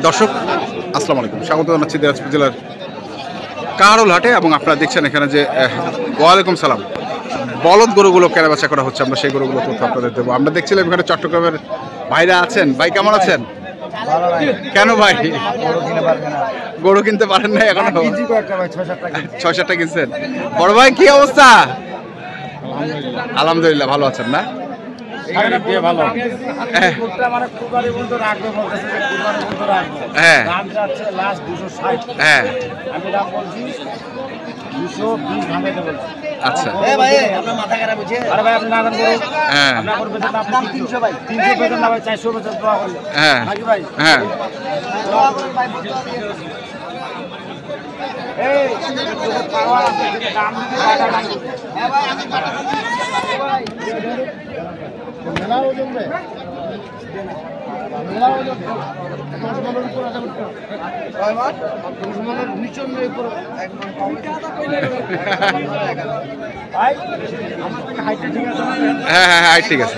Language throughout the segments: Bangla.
দর্শক আসসালামু আলাইকুম, স্বাগত জানাচ্ছি দিনাজপুর জেলার কাহারোল হাটে। এবং আপনারা দেখছেন এখানে যে ওয়ালাইকুম সালাম বলদ গরুগুলো কেনাবেচা করা হচ্ছে। আমরা সেই গরুগুলো তথ্য আপনাদের দেবো। আমরা দেখছিলাম এখানে চট্টগ্রামের ভাইরা আছেন। ভাই কেমন আছেন? কেন ভাই গরু কিনতে পারেন না এখনো? ৬-৭টা কিনছেন। বড় ভাই কি অবস্থা? আলহামদুলিল্লাহ, ভালো আছেন না? আচ্ছা হ্যাঁ, হ্যাঁ ঠিক আছে।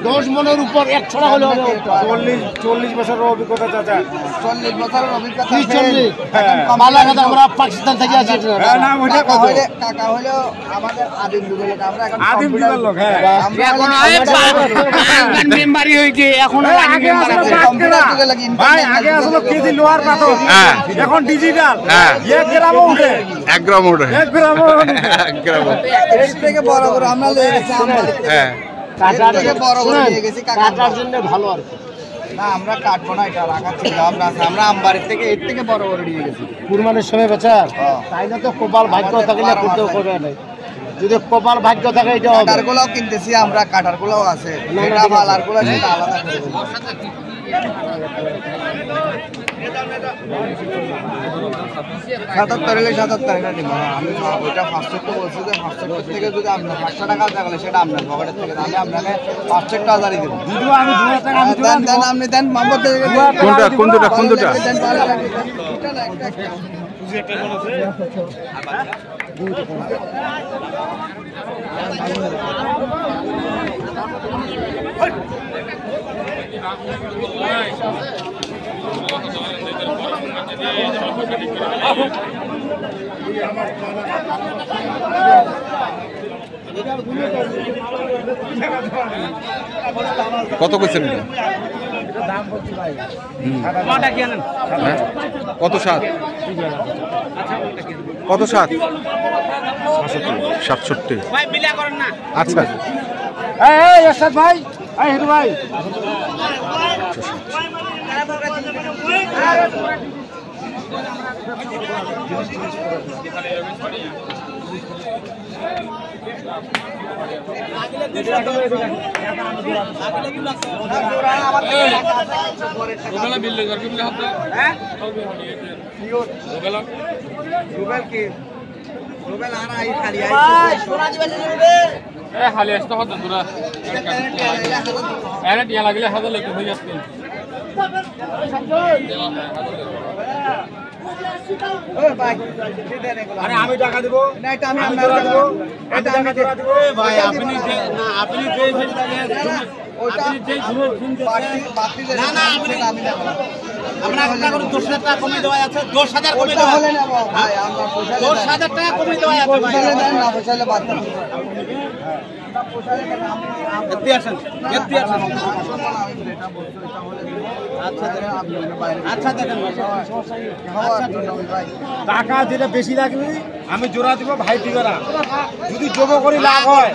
10 মনের উপর এক ছড়া হলে 40 বছরের অভিজ্ঞতা। চাচা 40 বছরের অভিজ্ঞতা। আমরা পাকিস্তান থেকে আসি। কাকা হলো আমাদের আদিম যুগের লোক। আমরা এখন আদিম যুগের লোক। হ্যাঁ, এখন মেম্বারই হইছে। এখন আগে কম্পিউটার যুগে লাগি। ভাই আগে আসলে কেজি লোহার পাথর, এখন ডিজিটাল। 1 গ্রামও উঠে। 1 গ্রাম উঠে। 1 গ্রামও 1 গ্রাম। এর থেকে বড় বড় আমরা লয়ে গেছি। হ্যাঁ, কাটার থেকে বড় বড় নিয়ে গেছি। কাটার জন্য ভালো আর না, আমরা কাটবো না, এটা রাখার চিন্তা ভাবনা আছে। আমরা আমবাড়ির থেকে এর থেকে বড় বড় নিয়ে গেছি কুরবানির সময় বেচার। তাই না তো কপাল ভাগ্য থাকলে করতে হবে না। যদি কপাল ভাগ্য থাকে এটা হবে। কাটারগুলোও কিনতেছি আমরা, কাটারগুলোও আছে। এটা বালারগুলো সেটা আলাদা করে দেব। 77 হলে 77 এটা দিব। আমি ওইটা 500 তো বলছি যে 500 থেকে যদি আপনি 500 টাকা থাকলে সেটা আপনার পকেটের থেকে আমি আপনাকে 500 দেব। দিদিও আমি 2000 টাকা আমি দেন আপনি দেন। মোহাম্মদ কোন দুটা দেন। এটা না, একটা কত কইছেন? কত সাত? কত সাত? 67। আচ্ছা ভাই হিরু ভাই খালি আসতে হতো তোরা টিয়া লাগলে হাজার লেগে হয়ে যাচ্ছে। আমি টাকা দেবো না, এটা আমি আপনার দেবো। এটা আমি টাকা দেবো ভাই। আপনি যে না, আপনি যে ওটা না না, আমি দেবো। আমরা একটা করে 10,000 টাকা কমে দেওয়া আছে। 10,000 কমে দেওয়া হলে নেব ভাই। আমরা 10,000 টাকা কমে দেওয়া আছে ভাই। দেন না, পয়সালে বাদ দেন। এতে আসেন। আচ্ছা দেখেন টাকা যেটা বেশি লাগবে আমি জোড়া দিব ভাই। দিগরা যদি জমা করি লাভ হয়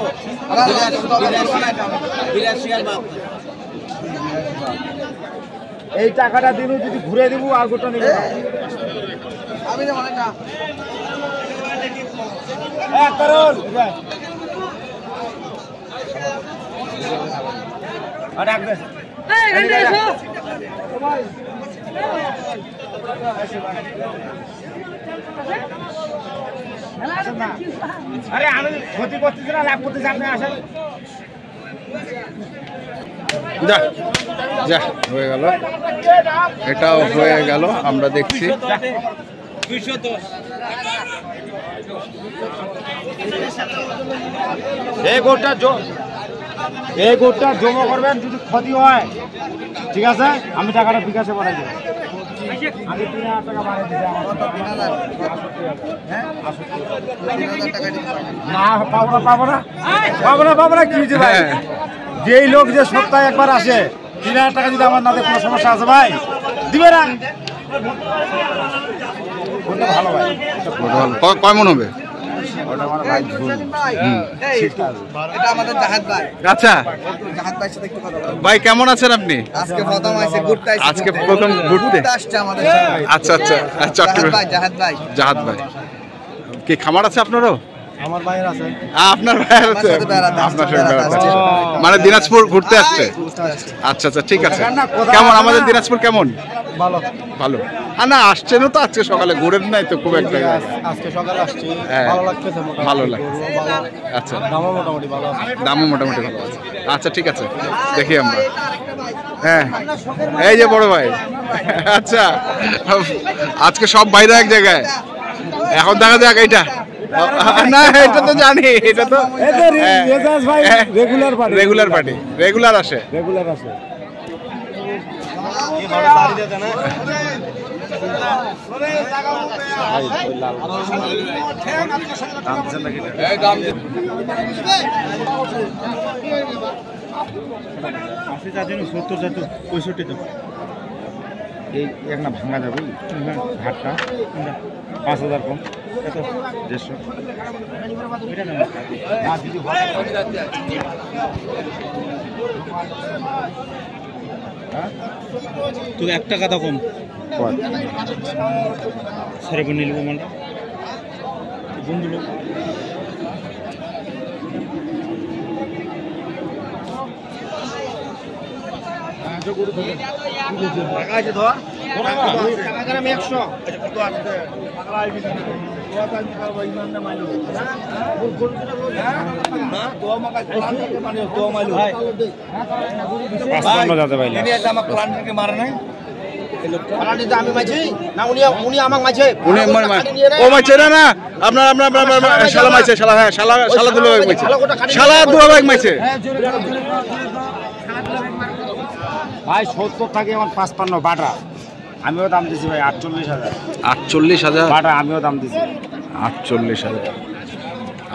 এই টাকাটা দিন যদি ঘুরে দিব আর গোটা নিবে আমি আরে আমি ক্ষতি করতেছি না, লাভ করতেছি, আপনি আসেন। যা যা হয়ে গেল, এটাও হয়ে গেল। আমরা দেখছি 210 এই গোটা জমা করবেন, যদি ক্ষতি হয় ঠিক আছে আমি টাকাটা বিকাশে বাড়াই দেবো। আমি 3000 টাকা বাড়াই দিচ্ছি পাবো না কি হয়েছে ভাই? যেই লোক যে সপ্তাহে একবার আসে 3000 টাকা যদি আমার না দেয় কোনো সমস্যা আছে ভাই? দিবে না। ভালো ভাই, কয় মন হবে? আচ্ছা ভাই, কেমন আছেন আপনি? আজকে প্রথম ঘুরতে আচ্ছা আচ্ছা, জাহাদ ভাই কি খামার আছে আপনারও? আমার ভাইয়ের আছে। আপনার ভাইয়ের আছে, আপনার সঙ্গে বেড়াতে আসছে। মানে দিনাজপুর ঘুরতে আসছে। আচ্ছা আচ্ছা, ঠিক আছে। কেমন আমাদের দিনাজপুর কেমন? ভালো ভালো। না আসছেন তো আজকে সকালে, ঘুরেন নাই তো খুব একটা? আজকে সকালে আসছি, হ্যাঁ, ভালো লাগতেছে, ভালো লাগে। আচ্ছা, দামও মোটামুটি ভালো আছে। দামও মোটামুটি ভালো আছে। আচ্ছা ঠিক আছে, দেখি আমরা। হ্যাঁ, এই যে বড় ভাই। আচ্ছা, আজকে সব বাইরে এক জায়গায়, এখন দেখা যাক এইটা। না এটা তো জানি, এটা তো রেগুলার পার্টি, রেগুলার আসে। এই এক না ভাঙা যাবে ঘাটটা 5000 কম, এত 150। তো 1 টাকা তো কম সারে নিয়ে নেবো মালটা বন্ধু লোক। ভাই 70 থাকে আমার 55 বাটা, আমিও দাম দিছি ভাই 48,000। 48,000 বাটা আমিও দাম দিছি 48,000।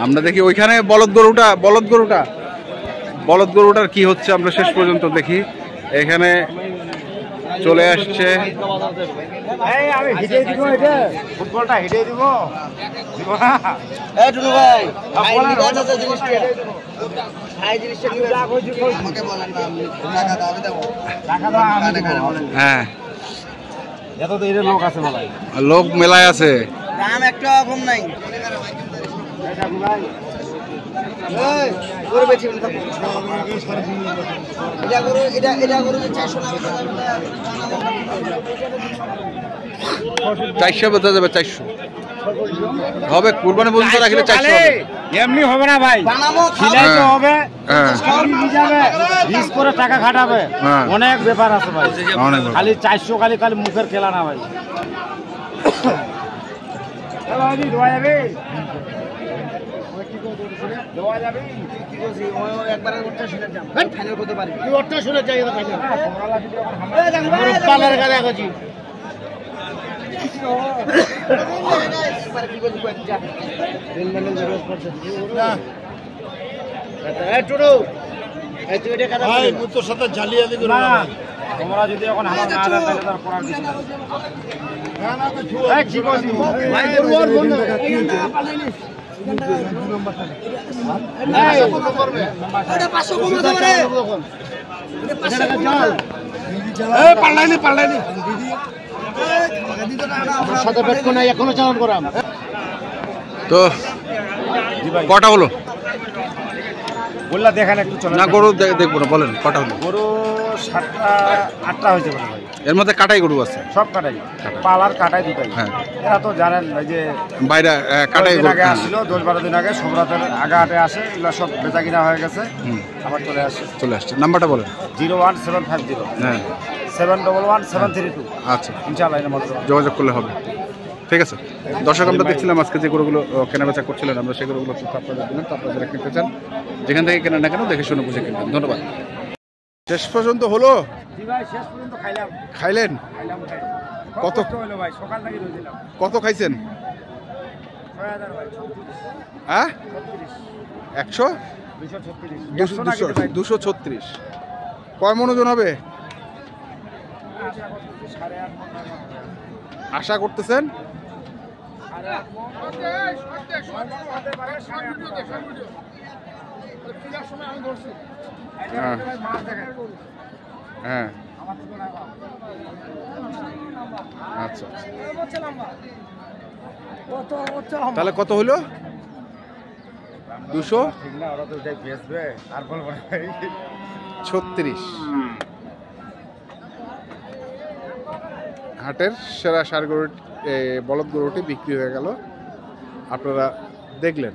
আমরা দেখি ওইখানে বলদ গরুটার কি হচ্ছে আমরা শেষ পর্যন্ত দেখি। এখানে চলে আসছে, আমি হিটে দিব, এটা ফুটবলটা হিটে দিব। হ্যাঁ এত তো এর লোক আছে বলাই, লোক মেলায় আছে। দাম একটা কম নাই। চারশো বেচা যাবে, 400 হবে। কুরবানি পর্যন্ত রাখলে 400 হবে। এমনি হবে না ভাই, খিলাইতে হবে, রিস্ক করে টাকা খাটাবে, অনেক ব্যাপার আছে ভাই। খালি 400 খালি মুখের খেলা না ভাই। তোমরা যদি এখন আমার না দেন তাহলে তার করার কিছু নাই। তো কটা হলো বললা দেখেন একটু চলে না, গরু দেখবো না, বলেন কটা হলো? গরু 7টা 8টা হয়েছে ভাই। এর মধ্যে কাটাই গরু আছে? সব কাটাই, পালার কাটাই দুটাই। হ্যাঁ, এরা তো জানেন যে বাইরে কাটাই গরু আগে আসছিল, 10-12 দিন আগে সবরাতের আগে হাটে আসে, এগুলো সব বেচা কিনা হয়ে গেছে, আবার চলে আসছে। নাম্বারটা বলেন। 01750 হ্যাঁ 711 732। আচ্ছা, ইনশাআল্লাহ এই নাম্বার যোগাযোগ করলে হবে। ঠিক আছে দর্শক, আমরা দেখছিলাম আজকে যে গরুগুলো কেনাবেচা করছিলেন, আমরা সেই গরুগুলো তথ্য আপনাদের দিলাম। তো আপনারা যারা কিনতে চান যেখান থেকে কেনেন না কেন দেখে শুনে বুঝে কিনবেন। ধন্যবাদ। শেষ পর্যন্ত হলো? শেষ পর্যন্ত খাইলাম। খাইলেন? কত হলো ভাই, সকাল থেকে রয়েছিলাম। কত খাইছেন? 6000 ভাই। হ্যাঁ 100 236 236 কয় মন ওজন হবে আশা করতেছেন? হ্যাঁ হ্যাঁ আচ্ছা তাহলে কত হলো? 236। হাটের সেরা ষাঁড় গরু বলদ গরুটি বিক্রি হয়ে গেল, আপনারা দেখলেন।